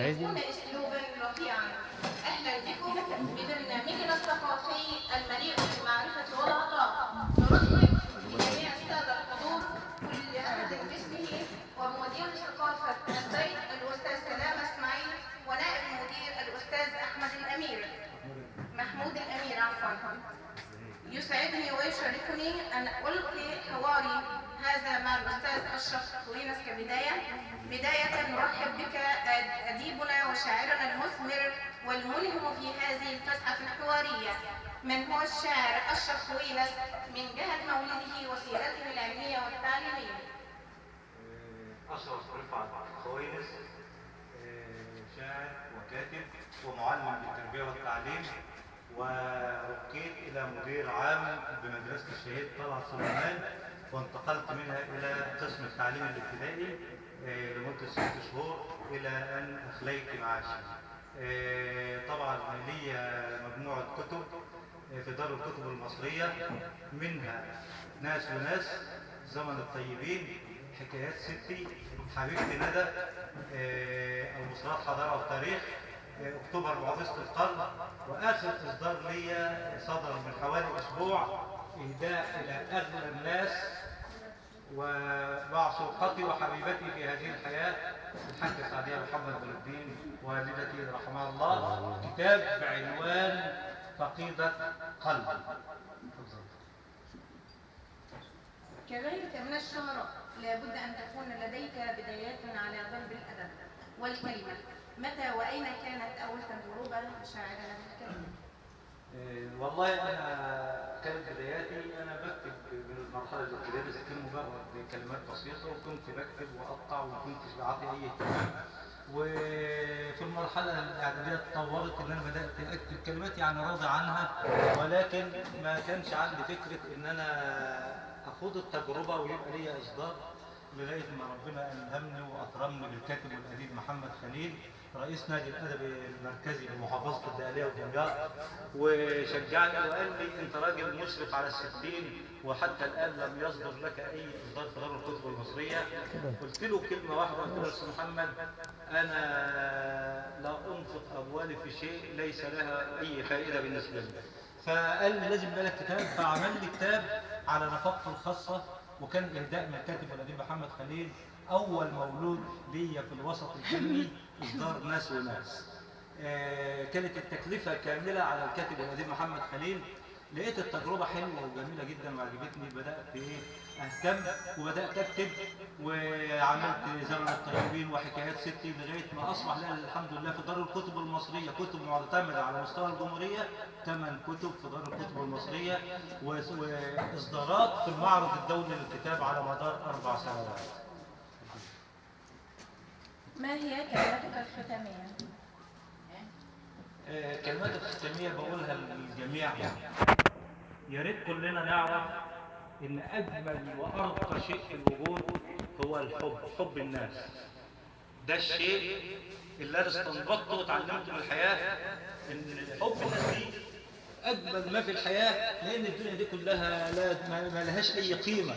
يكون أسلوبا رفيعا. أهلا بكم ببرنامجنا الثقافي المليء بالمعرفة والعطاء. نرحب بجميع السادة الحضور كل أحد باسمه، ومدير ثقافة البيت الأستاذ سلام إسماعيل، ونائب المدير الأستاذ أحمد الأمير، محمود الأمير عفوا. يسعدني ويشرفني أن ألقي حواري هذا مع الأستاذ أشرف كوينس بداية نرحب بك أديبنا وشاعرنا المثمر والملهم في هذه الفسحة الحوارية. من هو الشاعر أشرف كوينس من جهة مولده وسيرته العلمية والتعليمية؟ أشرف رفعت كوينس، شاعر وكاتب ومعلم بالتربية والتعليم، ورقيت إلى مدير عام بمدرسة الشهيد طلعت سليمان، وانتقلت منها إلى قسم التعليم الابتدائي لمدة 6 شهور إلى أن أخليت معاشي. طبعا لي مجموعة كتب في دار الكتب المصرية، منها ناس وناس، زمن الطيبين، حكايات ستي، حبيبتي ندى، المصرات حضارة وتاريخ، اكتوبر معجزة القرن، واخر اصدار ليا صدر من حوالي اسبوع، اهداء الى اغلى الناس ومعشوقتي وحبيبتي في هذه الحياه، الحاجه سعديه محمد بن الدين والدتي رحمها الله، كتاب بعنوان فقيده قلب. كغيرك من الشعراء لابد أن تكون لديك بدايات على ضرب الأدب والكلمة. متى وأين كانت أول تجربة شاعرة بالكلمة؟ والله أنا كانت بداياتي أنا بكتب من المرحلة الابتدائية، بس كان مجرد كلمات بسيطة، وكنت بكتب وأقطع وما كنتش بعطي أي اهتمام. وفي المرحلة الإعدادية اتطورت إن أنا بدأت أكتب كلمات يعني راضي عنها، ولكن ما كانش عندي فكرة إن أنا أخوض التجربة ويبقى لي إصدار، لغاية ما ربنا ألهمني وأكرمني بالكاتب والأديب محمد خليل، رئيس نادي الأدب المركزي لمحافظة الدقهلية ودمياط، وشجعني وقال لي أنت راجل مشرف على 60 وحتى الآن لم يصدر لك أي إصدار في دار الكتب المصرية. قلت له كلمة واحدة، قلت له يا أستاذ محمد أنا لا أنفق أموالي في شيء ليس لها أي فائدة بالنسبة لي. فقال لي لازم يبقى لك كتاب، فعمل لي كتاب على نفقته الخاصة، وكان إهداء من الكاتب والأديب محمد خليل، أول مولود ليا في الوسط الفني إصدار ناس وناس. كانت التكلفة كاملة على الكاتب والأديب محمد خليل. لقيت التجربة حلوة وجميلة جدا وعجبتني، بدأت أهتم وبدأت أكتب، وعملت زمن الطيبين وحكايات ستي، لغاية ما أصبح لنا الحمد لله في دار الكتب المصرية كتب معتمدة على مستوى الجمهورية، 8 كتب في دار الكتب المصرية، وإصدارات في المعرض الدولي للكتاب على مدار 4 سنوات. ما هي كلمتك الختامية؟ كلمات الختامية بقولها للجميع، يا ريت كلنا نعرف إن أجمل وأرقى شيء في الوجود هو الحب، حب الناس. ده الشيء اللي أنا استنبطته وتعلمته من الحياة، إن حب الناس دي أجمل ما في الحياة، لأن الدنيا دي كلها ما لهاش أي قيمة